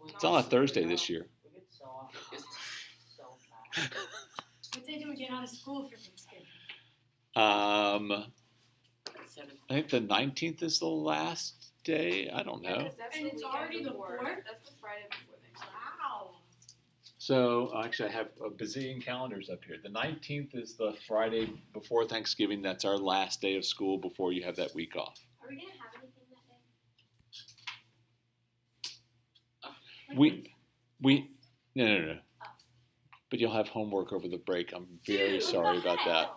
It's on a Thursday this year. We get so off. So fast. What day do we get out of school for Thanksgiving? I think the 19th is the last day. I don't know. And it's already the 4th? That's the Friday before Thanksgiving. Wow. So actually, I have a bazillion calendars up here. The 19th is the Friday before Thanksgiving. That's our last day of school before you have that week off. Are we going to have anything that day? No. But you'll have homework over the break. I'm very sorry about that.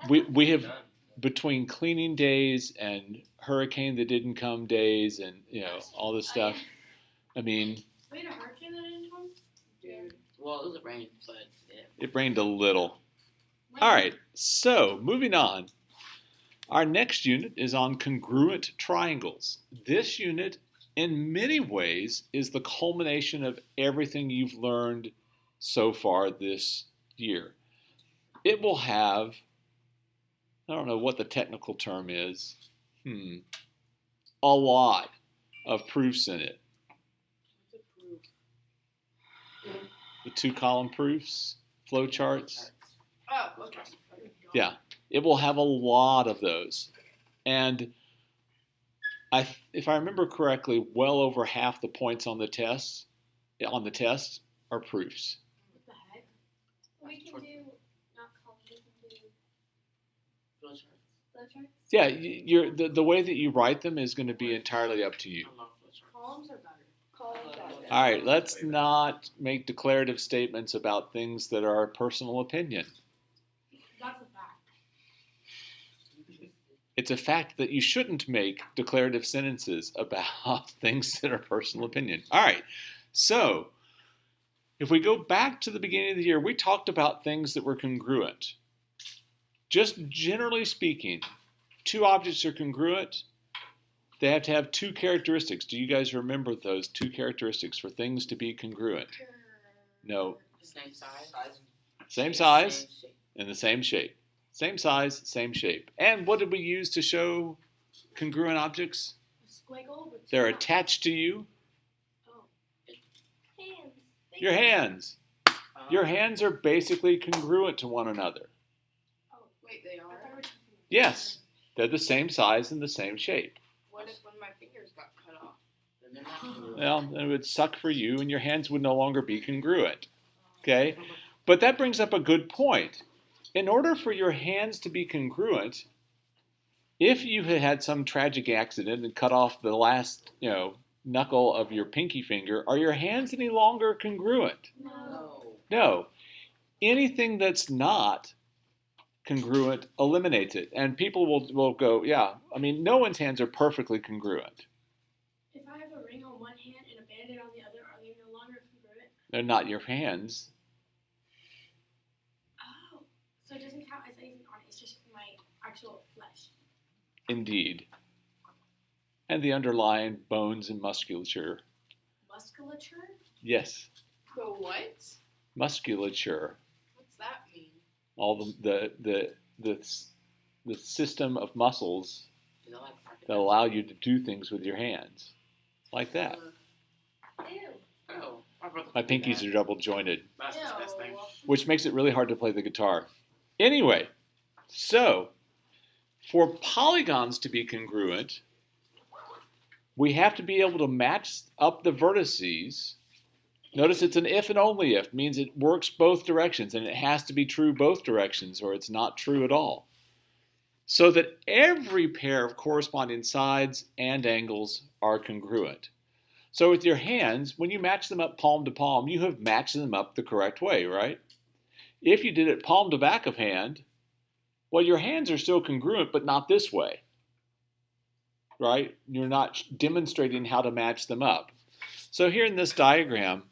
We have, between cleaning days and hurricane that didn't come days and, all this stuff. I mean. Wait, a hurricane that didn't come? Dude. Well, it was rain, but yeah. It rained a little. All right, so moving on. Our next unit is on congruent triangles. This unit, in many ways, is the culmination of everything you've learned so far this year. It will have, I don't know what the technical term is, a lot of proofs in it. What's a proof? The 2-column proofs, flow charts. Oh, okay. Yeah, it will have a lot of those. And if I remember correctly, well over half the points on the test are proofs. What the heck? We can do, not columns, we can do flowcharts. Yeah, the way that you write them is going to be entirely up to you. I love flowcharts. Columns are better. All right, let's not make declarative statements about things that are personal opinion. That's a fact. It's a fact that you shouldn't make declarative sentences about things that are personal opinion. All right, so if we go back to the beginning of the year, we talked about things that were congruent. Just generally speaking, two objects are congruent. They have to have two characteristics. Do you guys remember those two characteristics for things to be congruent? No. Same size. Same size and the same shape. Same size, same shape. And what did we use to show congruent objects? A squiggle with They're two lines. attached to you. Oh. Hands. Your hands. Your hands are basically congruent to one another. Oh, Wait, they I thought are? we were talking Yes, they're the same size and the same shape. What if one of my fingers got cut off? Then they're not congruent. Well, it would suck for you and your hands would no longer be congruent. Okay? But that brings up a good point. In order for your hands to be congruent, if you had had some tragic accident and cut off the last, knuckle of your pinky finger, are your hands any longer congruent? No. No. Anything that's not congruent eliminates it. And people will go, yeah, no one's hands are perfectly congruent. If I have a ring on one hand and a bandit on the other, are they no longer congruent? They're not your hands. Oh. So it doesn't count as anything on it, it's just my actual flesh. Indeed. And the underlying bones and musculature. Musculature? Yes, The what? musculature. What's that mean? All the system of muscles Is that like that allow you to do things with your hands. Like that. Ew. Oh. My pinkies are double jointed, That's disgusting. which makes it really hard to play the guitar. Anyway, so for polygons to be congruent, we have to be able to match up the vertices. Notice it's an if and only if, means it works both directions, and it has to be true both directions or it's not true at all. So that every pair of corresponding sides and angles are congruent. So with your hands, when you match them up palm to palm, you have matched them up the correct way, right? If you did it palm to back of hand, well, your hands are still congruent, but not this way, right? You're not demonstrating how to match them up. So here in this diagram,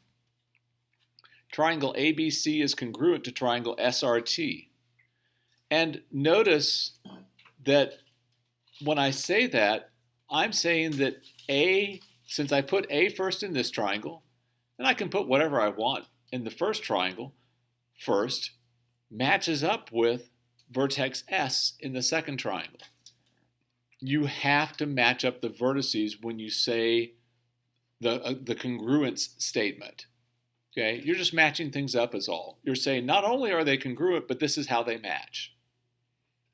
triangle ABC is congruent to triangle SRT. And notice that when I say that, I'm saying that A, since I put A first in this triangle, and I can put whatever I want in the first triangle first, matches up with vertex S in the second triangle. You have to match up the vertices when you say the congruence statement. Okay, you're just matching things up is all. You're saying not only are they congruent, but this is how they match.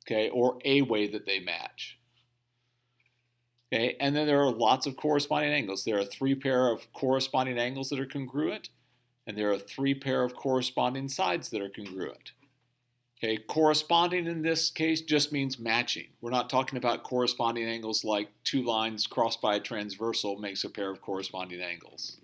Okay, or a way that they match. Okay, and then there are lots of corresponding angles. There are 3 pair of corresponding angles that are congruent, and there are 3 pair of corresponding sides that are congruent. Okay, corresponding in this case just means matching. We're not talking about corresponding angles like 2 lines crossed by a transversal makes a pair of corresponding angles.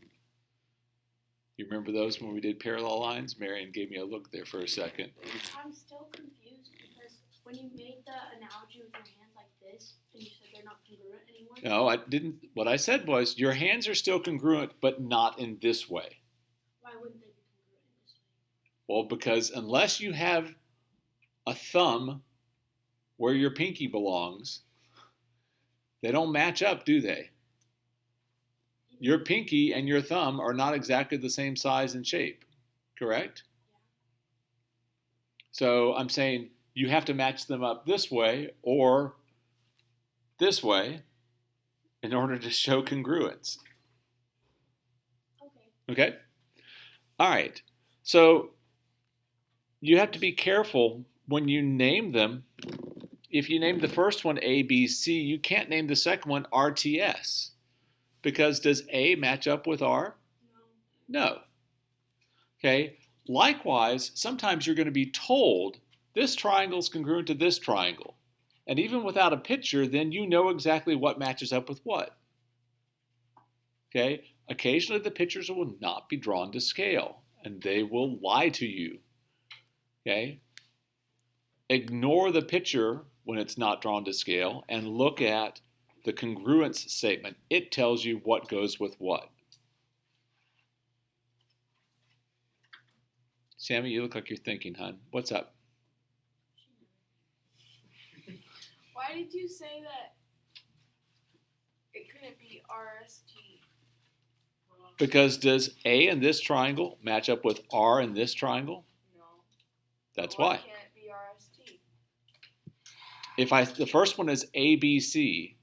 You remember those when we did parallel lines? Marion gave me a look there for a second. I'm still confused because when you made the analogy with your hands like this, and you said they're not congruent anymore. No, I didn't. What I said was your hands are still congruent, but not in this way. Why wouldn't they be congruent in this way? Well, because unless you have a thumb where your pinky belongs, they don't match up, do they? Your pinky and your thumb are not exactly the same size and shape, correct? So I'm saying you have to match them up this way or this way in order to show congruence. Okay. Okay? All right. So you have to be careful when you name them. If you name the first one ABC, you can't name the second one RTS. Because does A match up with R? No. Okay. Likewise, sometimes you're going to be told this triangle is congruent to this triangle. And even without a picture, then you know exactly what matches up with what. Okay. Occasionally the pictures will not be drawn to scale, and they will lie to you. Okay. Ignore the picture when it's not drawn to scale and look at the congruence statement. It tells you what goes with what. Sammy, you look like you're thinking, hon. What's up? Why did you say that it couldn't be RST? Because does A in this triangle match up with R in this triangle? No. That's Why why. can't it be RST? If the first one is ABC,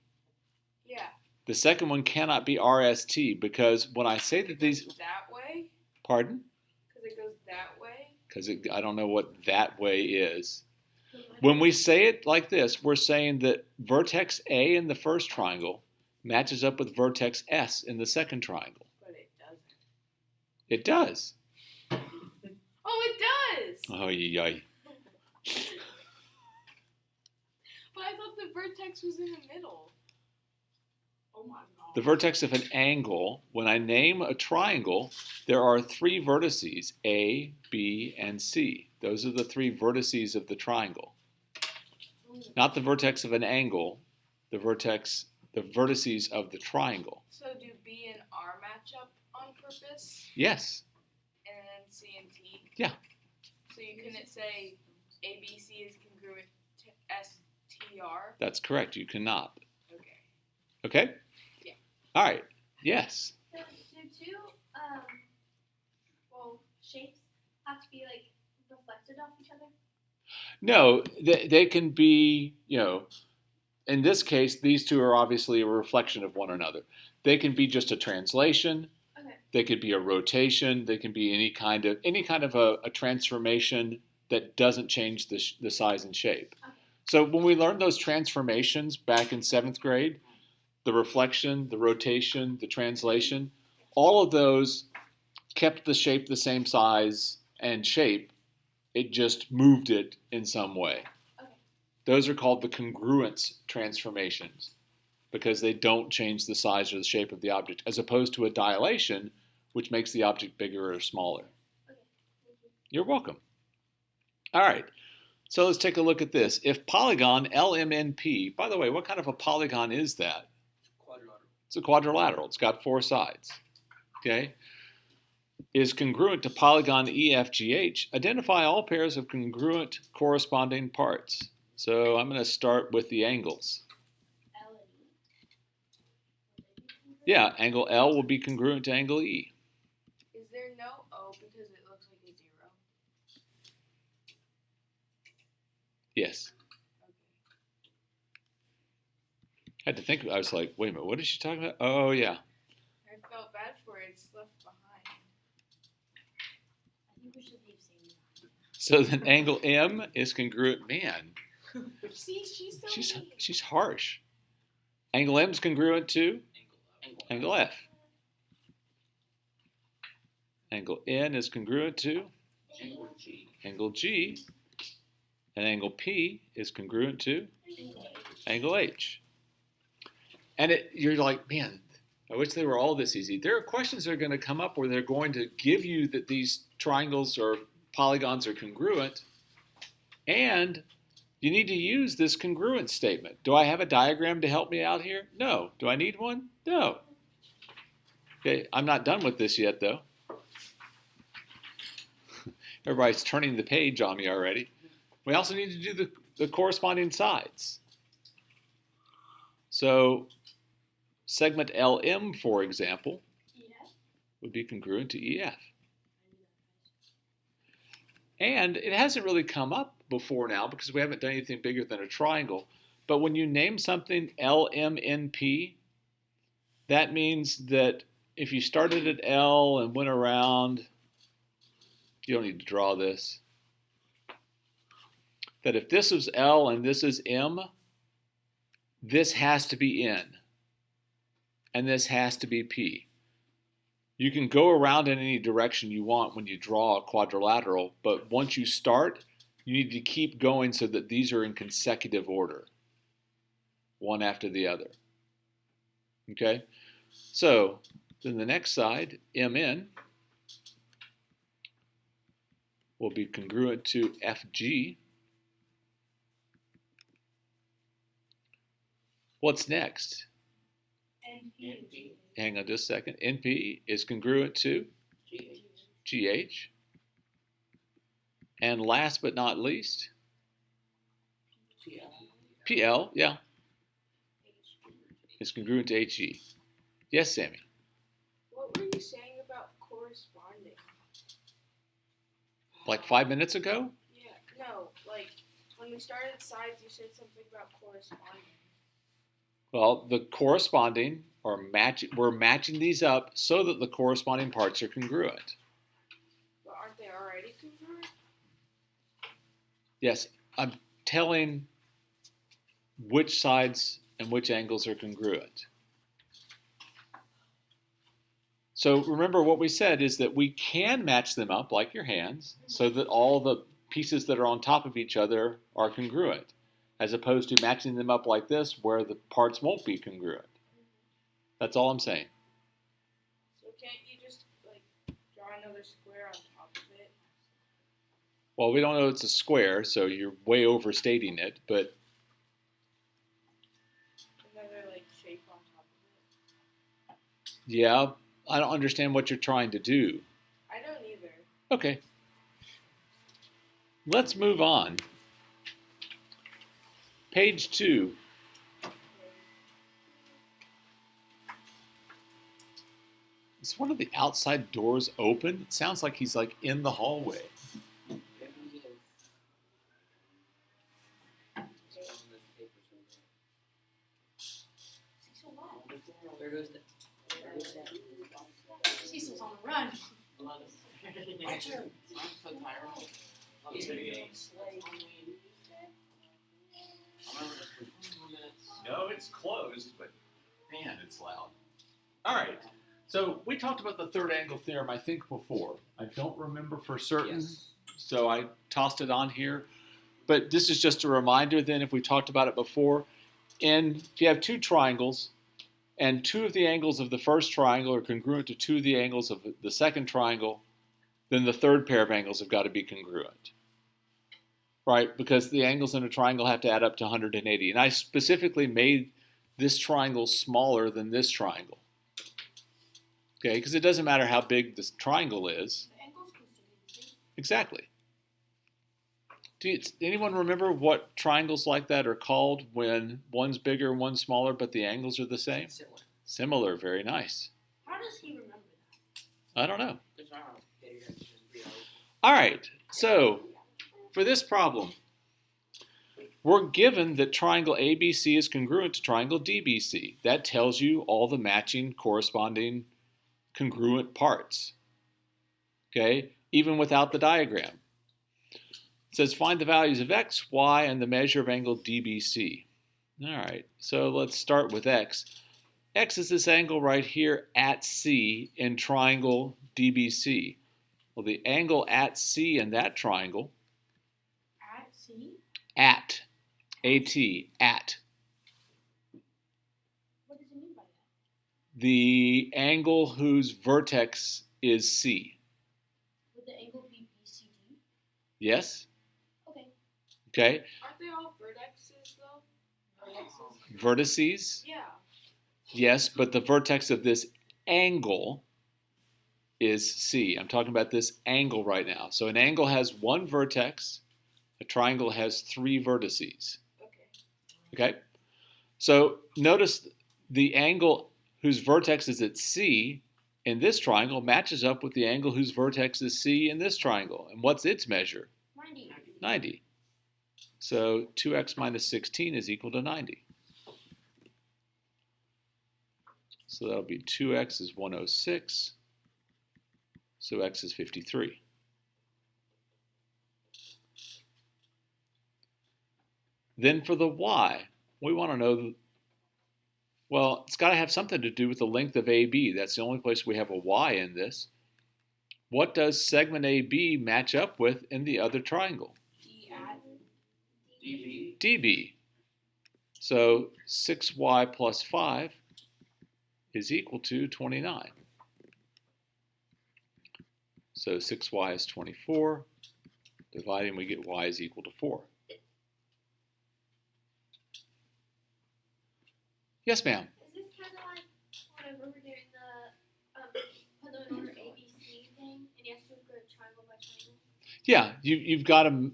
Yeah. the second one cannot be RST because when I say that these, That way? pardon? Because it goes that way? Because I don't know what that way is. When we say it like this, we're saying that vertex A in the first triangle matches up with vertex S in the second triangle. But it doesn't. It does. Oh, it does! Oh, yay. But I thought the vertex was in the middle. Oh my god. The vertex of an angle, when I name a triangle, there are 3 vertices, A, B, and C. Those are the 3 vertices of the triangle. Not the vertex of an angle, the vertices of the triangle. So do B and R match up on purpose? Yes. And then C and T? Yeah. So you couldn't say ABC is congruent to STR? That's correct. You cannot. Okay. Okay? Yeah. All right. Yes. Do 2 shapes have to be like reflected off each other? No, they can be, in this case, these 2 are obviously a reflection of one another. They can be just a translation. Okay. They could be a rotation. They can be any kind of a transformation that doesn't change the size and shape. Okay. So when we learned those transformations back in 7th grade, the reflection, the rotation, the translation, all of those kept the shape the same size and shape. It just moved it in some way. Okay. Those are called the congruence transformations because they don't change the size or the shape of the object, as opposed to a dilation, which makes the object bigger or smaller. Okay. You're welcome. All right. So let's take a look at this. If polygon LMNP, by the way, what kind of a polygon is that? Quadrilateral. It's a quadrilateral. It's got 4 sides. Okay? Is congruent to polygon EFGH, identify all pairs of congruent corresponding parts. So I'm going to start with the angles. L and E. Yeah, angle L will be congruent to angle E. Is there no O because it looks like a 0? Yes. Okay. I had to think. I was like, wait a minute, what is she talking about? Oh, yeah. I felt it's left behind. I think we should leave same behind. So then angle M is congruent. Man, See, she's so mean. she's harsh. Angle M is congruent to angle F. Angle N is congruent to Angle G. angle G. And angle P is congruent to angle H. And you're like, man, I wish they were all this easy. There are questions that are going to come up where they're going to give you that these triangles or polygons are congruent, and you need to use this congruent statement. Do I have a diagram to help me out here? No. Do I need one? No. Okay, I'm not done with this yet, though. Everybody's turning the page on me already. We also need to do the corresponding sides. So segment LM, for example, would be congruent to EF. And it hasn't really come up before now because we haven't done anything bigger than a triangle. But when you name something LMNP, that means that if you started at L and went around, you don't need to draw this, that if this is L and this is M, this has to be N, and this has to be P. You can go around in any direction you want when you draw a quadrilateral, but once you start, you need to keep going so that these are in consecutive order, one after the other. Okay? So, then the next side, MN, will be congruent to FG. What's next? NP. Hang on just a second. NP is congruent to GH. GH. And last but not least, PL. PL, yeah, is congruent to HE. Yes, Sammy? What were you saying about corresponding? Like 5 minutes ago? Yeah, no, like when we started sides, you said something about corresponding. Well, the corresponding, or we're matching these up so that the corresponding parts are congruent. But aren't they already congruent? Yes, I'm telling which sides and which angles are congruent. So remember what we said is that we can match them up like your hands so that all the pieces that are on top of each other are congruent, as opposed to matching them up like this where the parts won't be congruent. That's all I'm saying. So can't you just like draw another square on top of it? Well, we don't know it's a square, so you're way overstating it, but Another like shape on top of it? yeah, I don't understand what you're trying to do. I don't either. Okay. Let's move on. Page 2. Is one of the outside doors open? It sounds like he's like in the hallway. There goes the. Cecil's on the run. Watch her. No, it's closed, but man, it's loud. All right. So we talked about the third angle theorem, I think, before. I don't remember for certain, Yes. so I tossed it on here. But this is just a reminder then, if we talked about it before. And if you have two triangles, and two of the angles of the first triangle are congruent to two of the angles of the second triangle, then the third pair of angles have got to be congruent. Right? Because the angles in a triangle have to add up to 180. And I specifically made this triangle smaller than this triangle. Okay? Because it doesn't matter how big this triangle is. The angles can still be the same. Exactly. Does anyone remember what triangles like that are called when one's bigger and one's smaller, but the angles are the same? Similar. Similar, very nice. How does he remember that? I don't know. Good job. Yeah, you're just real. All right, so for this problem, we're given that triangle ABC is congruent to triangle DBC. That tells you all the matching corresponding congruent parts. Okay, even without the diagram. It says find the values of x, y, and the measure of angle DBC. All right, so let's start with x. X is this angle right here at C in triangle DBC. Well, the angle at C in that triangle, At C? at, A-T, at, What does it mean by that? the angle whose vertex is C. Would the angle be BCD? Yes? Okay. Okay. Aren't they all vertexes though? Vertices? Yeah. Yes, but the vertex of this angle is C. I'm talking about this angle right now. So an angle has one vertex. A triangle has three vertices. Okay. Okay? So notice the angle whose vertex is at C in this triangle matches up with the angle whose vertex is C in this triangle. And what's its measure? 90. 90. So 2x minus 16 is equal to 90. So that'll be 2x is 106. So x is 53. Then for the y, we want to know, well, it's got to have something to do with the length of AB. That's the only place we have a y in this. What does segment AB match up with in the other triangle? D at DB. DB. So 6y plus 5 is equal to 29. So 6y is 24. Dividing, we get y is equal to 4. Yes, ma'am. Is this kind of like whenever we're doing the put them in order ABC thing, and you have to go triangle by triangle? Yeah, you've got to,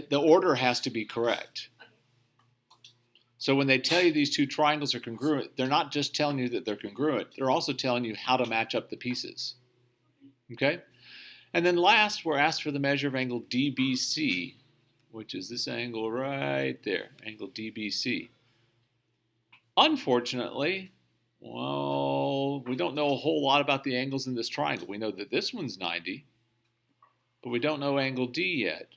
the order has to be correct. Okay. So when they tell you these two triangles are congruent, they're not just telling you that they're congruent, they're also telling you how to match up the pieces. Okay? And then last, we're asked for the measure of angle DBC, which is this angle right there, angle DBC. Unfortunately, well, we don't know a whole lot about the angles in this triangle. We know that this one's 90, but we don't know angle D yet.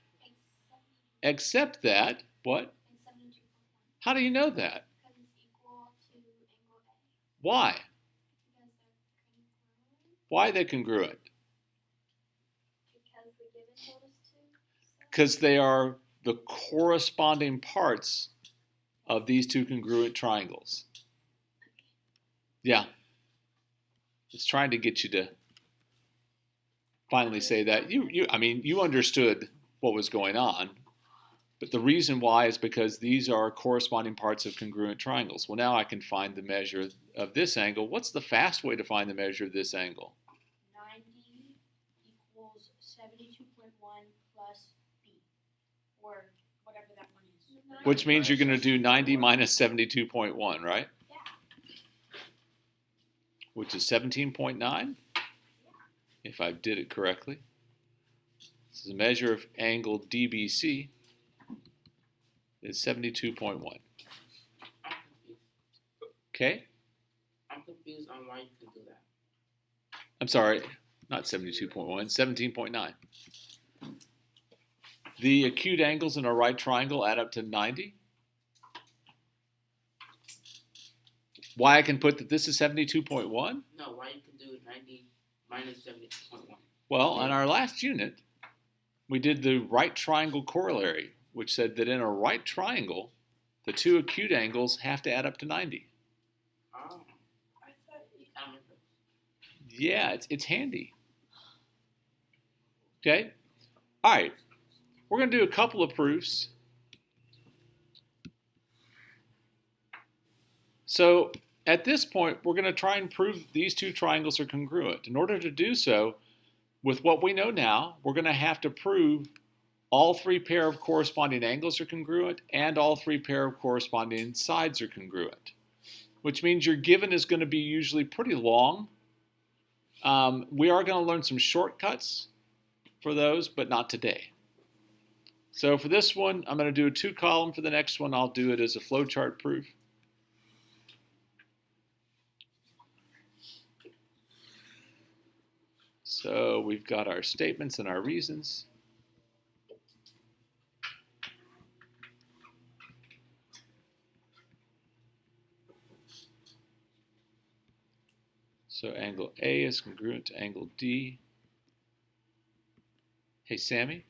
Except that, what? And 72.1. How do you know that? Because it's equal to angle A. Why? Because they're congruent. Why are they congruent? Because the given told us to. Because they are the corresponding parts of these two congruent triangles. Yeah. It's trying to get you to finally say that. I mean, you understood what was going on, but the reason why is because these are corresponding parts of congruent triangles. Well, now I can find the measure of this angle. What's the fast way to find the measure of this angle? 90 equals 72.1 plus B, or whatever that one is. Which means you're going to do 90 minus 72.1, right? Yeah. Which is 17.9, if I did it correctly. This is a measure of angle DBC is 72.1. I'm confused. Okay? I'm confused on why you could do that. I'm sorry, not 72.1, 17.9. The acute angles in a right triangle add up to 90. Why I can put that this is 72.1? No, why you could do 90 minus 72.1. Well, on our last unit, we did the right triangle corollary, which said that in a right triangle, the two acute angles have to add up to 90. Oh, I thought you counted those. Yeah, it's handy. Okay? All right. We're going to do a couple of proofs. So at this point, we're going to try and prove these two triangles are congruent. In order to do so, with what we know now, we're going to have to prove all three pair of corresponding angles are congruent and all three pair of corresponding sides are congruent, which means your given is going to be usually pretty long. We are going to learn some shortcuts for those, but not today. So for this one, I'm going to do a 2-column. For the next one, I'll do it as a flowchart proof. So we've got our statements and our reasons. So angle A is congruent to angle D. Hey, Sammy,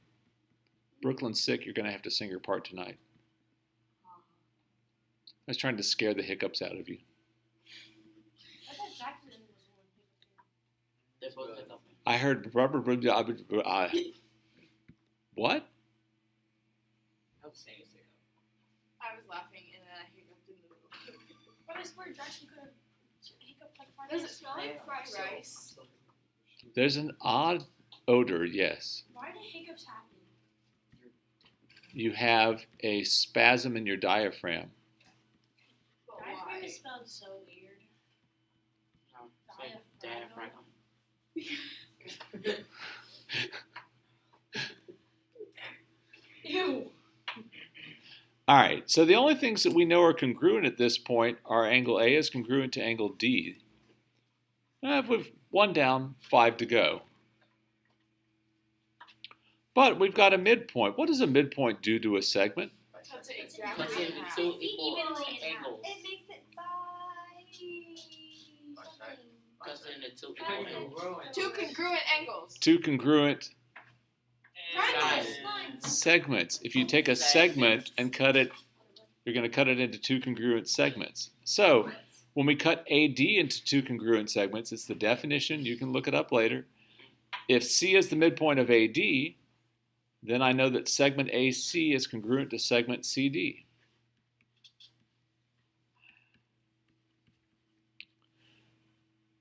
Brooklyn's sick. You're going to have to sing your part tonight. I was trying to scare the hiccups out of you. I thought Jackson was one. They're both hiccup. I heard rubber. What? I was saying it's hiccup. I was laughing and then I hiccuped in the middle. But I swear Jackson could have hiccuped like fried Does it rice. smell like fried rice? There's an odd odor, yes. Why do hiccups happen? You have a spasm in your diaphragm. But Diaphragm why? is spelled so weird. No, it's like diaphragm. Ew. All right, so the only things that we know are congruent at this point are angle A is congruent to angle D. We've 1 down, 5 to go. But we've got a midpoint. What does a midpoint do to a segment? Cuts it exactly Cuts it in half. into equal Evenly in half. angles. It makes it by something. Cuts it into two Cuts equal it- angles. Two congruent angles. Two congruent Triangles, Sides. lines. segments. If you take a segment and cut it, you're going to cut it into two congruent segments. So when we cut AD into two congruent segments, it's the definition. You can look it up later. If C is the midpoint of AD, then I know that segment AC is congruent to segment CD.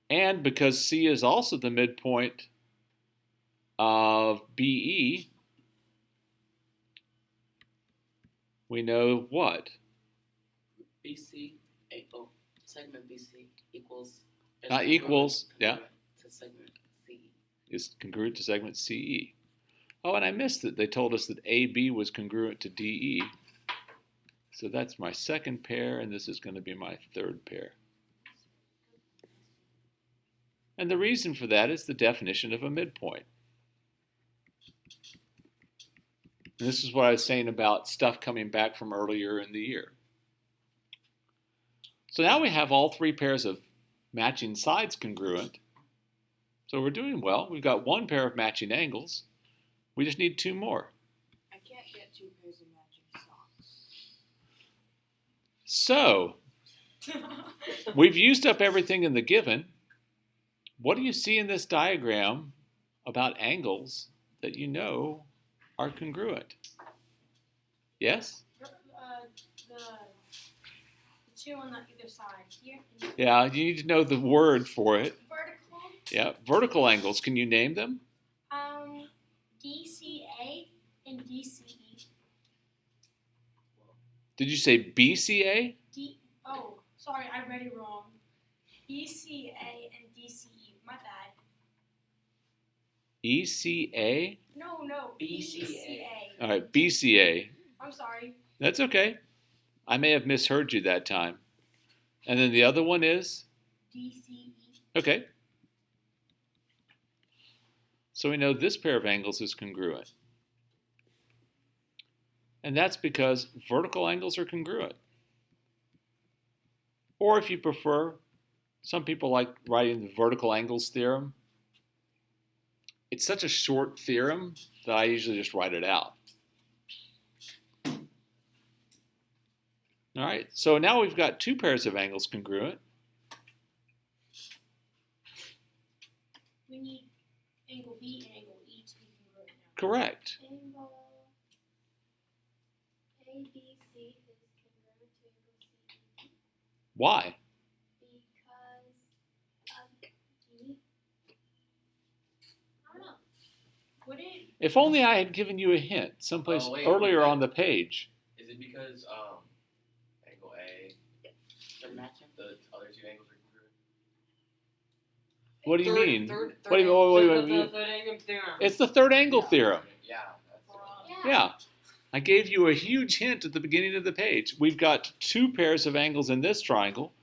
And because C is also the midpoint of BE, we know what? BC equal segment BC equals. Equals, yeah. To segment CE. Is congruent to segment CE. Oh, and I missed it. They told us that AB was congruent to DE. So that's my second pair, and this is going to be my third pair. And the reason for that is the definition of a midpoint. And this is what I was saying about stuff coming back from earlier in the year. So now we have all three pairs of matching sides congruent. So we're doing well. We've got one pair of matching angles. We just need two more. I can't get two pairs of matching So socks. we've used up everything in the given. What do you see in this diagram about angles that you know are congruent? Yes? The two on the either side here. Yeah, you need to know the word for it. Vertical. Yeah, vertical angles. Can you name them? DCA and DCE. Did you say BCA? Oh, sorry, I read it wrong. BCA and DCE. My bad. ECA? No, BCA. All right, BCA. I'm sorry. That's okay. I may have misheard you that time. And then the other one is? DCE. Okay. So we know this pair of angles is congruent. And that's because vertical angles are congruent. Or if you prefer, some people like writing the vertical angles theorem. It's such a short theorem that I usually just write it out. All right, so now we've got two pairs of angles congruent. We need angle B and angle E to be congruent now. Correct. Angle ABC is congruent to angle CE Why? because of D. I don't know. Would it? If only I had given you a hint someplace Oh, wait, earlier okay. on the page. Is it because angle A, They're matching. the other two angles are congruent? What do you mean? Third What do you- wait. third angle theorem. It's the third angle theorem. Yeah, that's Yeah. I gave you a huge hint at the beginning of the page. We've got two pairs of angles in this triangle,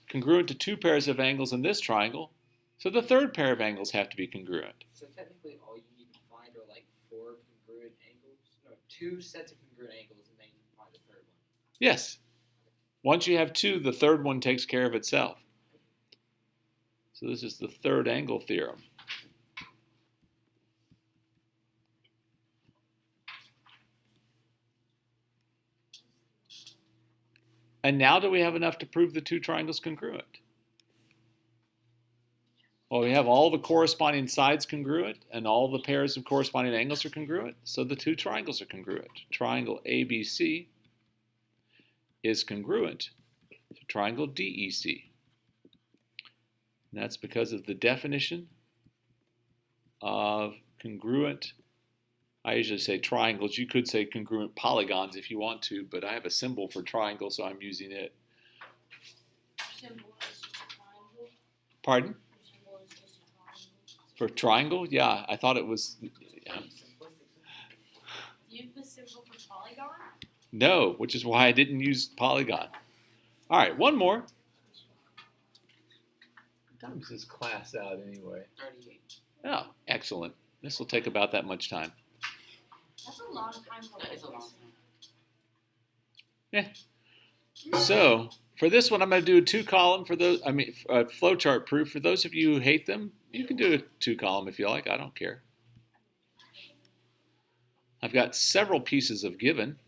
congruent to two pairs of angles in this triangle. So the third pair of angles have to be congruent. So technically, all you need to find are like 4 congruent angles. No, 2 sets of congruent angles, and then you can find the third one. Yes. Once you have 2, the third one takes care of itself. So this is the third angle theorem. And now do we have enough to prove the 2 triangles congruent? Well, we have all the corresponding sides congruent and all the pairs of corresponding angles are congruent, so the 2 triangles are congruent. Triangle ABC is congruent to triangle DEC. And that's because of the definition of congruent. I usually say triangles. You could say congruent polygons if you want to, but I have a symbol for triangle, so I'm using it. Symbol is just a triangle. Pardon? Symbol is just a triangle. For triangle? Yeah, I thought it was. Yeah. Use the symbol for polygon? No, which is why I didn't use polygon. All right, one more. What time is this class out anyway? 38. Oh, excellent. This will take about that much time. That's a lot of time for That is a long Yeah. time. So for this one, I'm going to do a 2-column for those. I mean, flowchart proof. For those of you who hate them, you can do a 2-column if you like. I don't care. I've got several pieces of given.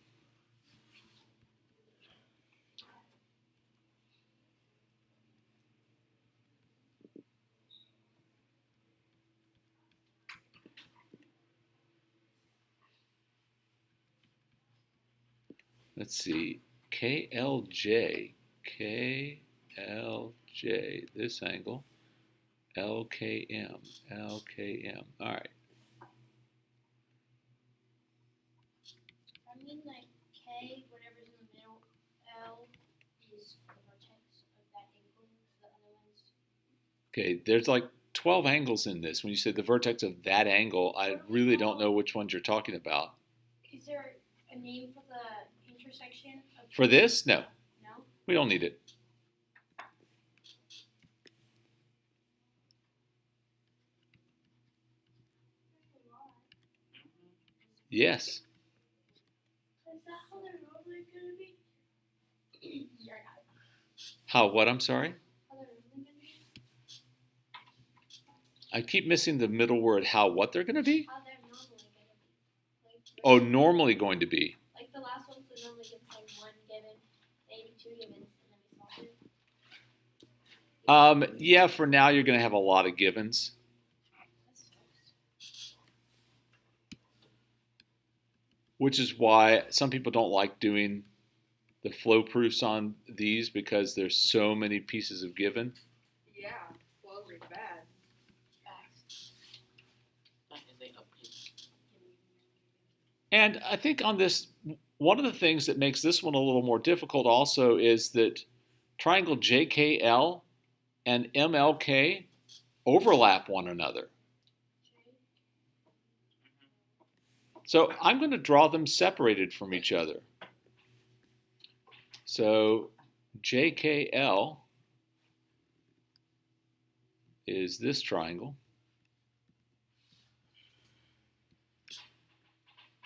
Let's see, KLJ, this angle, LKM. All right. I mean, like K, whatever's in the middle, L is the vertex of that angle. So the other ones. Okay, there's like 12 angles in this. When you say the vertex of that angle, I really don't know which ones you're talking about. Is there a name for the intersection of? For this, no, No. we don't need it. Yes. Is that how they're normally gonna be? Yeah. How, what, I'm sorry? How they're normally gonna be? I keep missing the middle word, how, what they're going to be? How they're normally gonna be. Like, Oh, normally going to be. like the last ones that normally gives like 1 given, maybe 2 givens, and then we solve it. Yeah, for now you're going to have a lot of givens. That sucks. Which is why some people don't like doing the flow proofs on these because there's so many pieces of given. Yeah, flows are bad. Facts. That is a update. And I think on this, one of the things that makes this one a little more difficult also is that triangle JKL and MLK overlap one another. So I'm going to draw them separated from each other. So JKL is this triangle.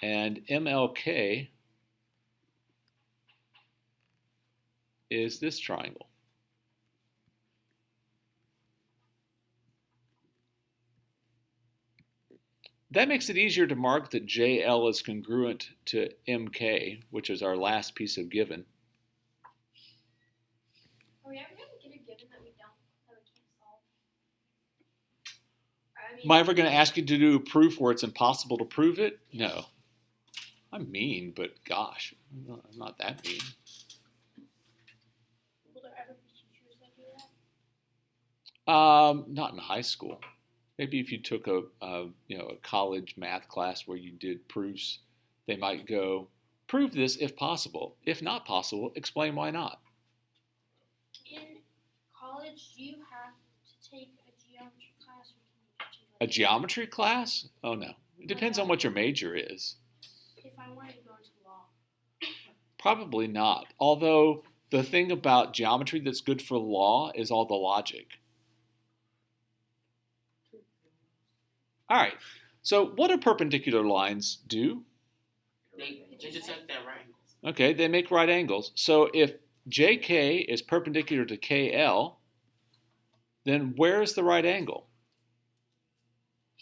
And MLK is this triangle. That makes it easier to mark that JL is congruent to MK, which is our last piece of given. Are we ever gonna get a given that we can't solve? I mean, Am I ever going to ask you to do a proof where it's impossible to prove it? No. I'm mean, but gosh, I'm not that mean. will there ever be teachers that do that? Not in high school. Maybe if you took a college math class where you did proofs, they might go, prove this if possible. If not possible, explain why not. In college, do you have to take a geometry class, or can you just take A geometry class? Oh no. It depends on what your major is. If I wanted to go into law. Probably not. Although the thing about geometry that's good for law is all the logic. All right. So what do perpendicular lines do? They intersect at right angles. Okay, they make right angles. So if JK is perpendicular to KL, then where's the right angle?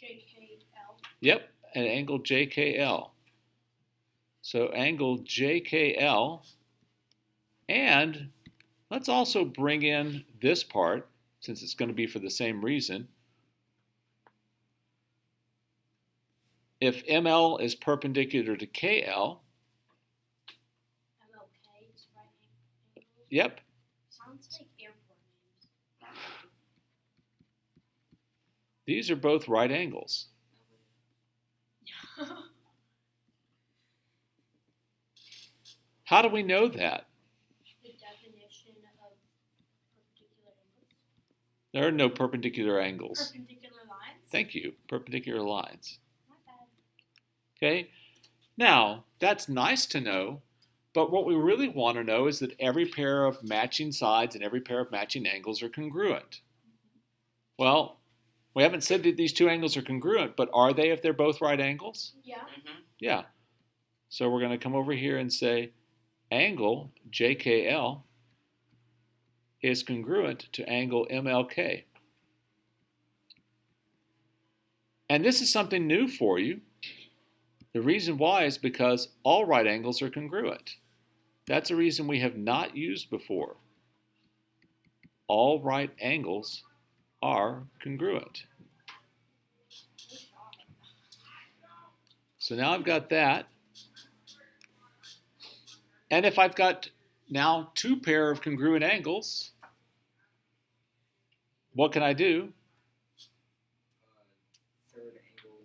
JKL. Yep, an angle JKL. So angle JKL, and let's also bring in this part, since it's going to be for the same reason. If ML is perpendicular to KL, MLK is right angle. yep, Sounds like airport names. these are both right angles. How do we know that? The definition of perpendicular angles. There are no perpendicular angles. Perpendicular lines. Thank you, perpendicular lines. My bad. Okay, now that's nice to know, but what we really want to know is that every pair of matching sides and every pair of matching angles are congruent. Well, we haven't said that these two angles are congruent, but are they if they're both right angles? Yeah. Mm-hmm. Yeah. So we're going to come over here and say angle JKL is congruent to angle MLK. And this is something new for you. The reason why is because all right angles are congruent. That's a reason we have not used before. All right angles are congruent. So now I've got that. And if I've got now two pair of congruent angles, what can I do? Third angle.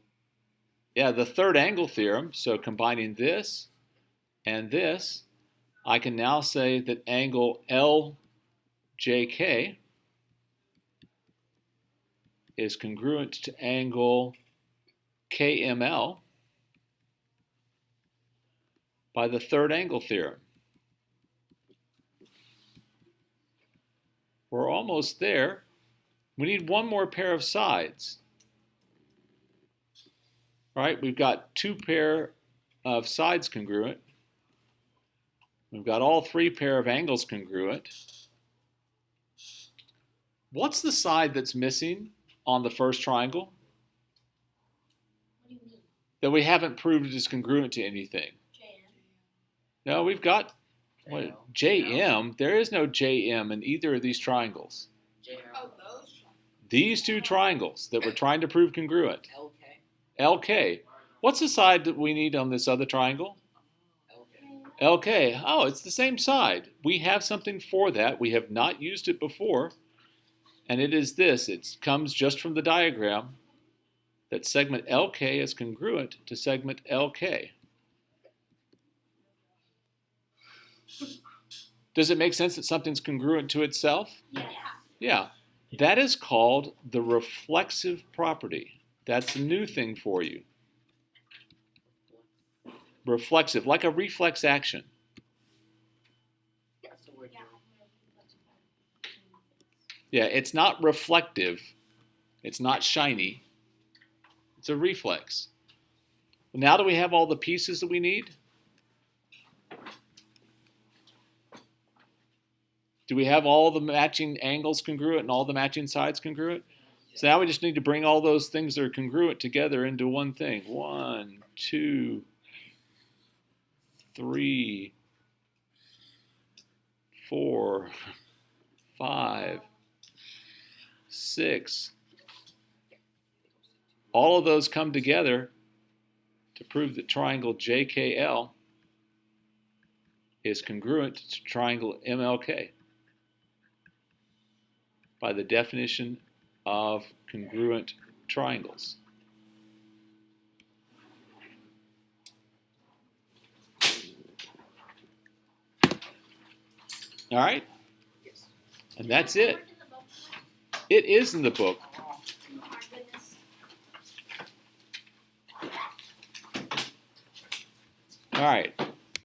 Yeah, the third angle theorem. So combining this and this, I can now say that angle LJK is congruent to angle KML by the third angle theorem. We're almost there. We need one more pair of sides. All right, we've got two pair of sides congruent. We've got all three pair of angles congruent. What's the side that's missing on the first triangle What do you mean? that we haven't proved is congruent to anything? JM. No, we've got JL. JM. There is no JM in either of these triangles. Oh, those. These two triangles that we're trying to prove congruent. LK. LK. What's the side that we need on this other triangle? LK. LK. Oh, it's the same side. We have something for that. We have not used it before. And it is this. It comes just from the diagram that segment LK is congruent to segment LK. Does it make sense that something's congruent to itself? Yeah. Yeah. That is called the reflexive property. That's a new thing for you. Reflexive, like a reflex action. That's the word. Yeah. Yeah, it's not reflective. It's not shiny. It's a reflex. Now do we have all the pieces that we need? Do we have all the matching angles congruent and all the matching sides congruent? So now we just need to bring all those things that are congruent together into one thing. 1, 2, 3, 4, 5, 6. All of those come together to prove that triangle JKL is congruent to triangle MLK by the definition of congruent triangles. All right? And that's it. It is in the book. Oh my goodness. All right.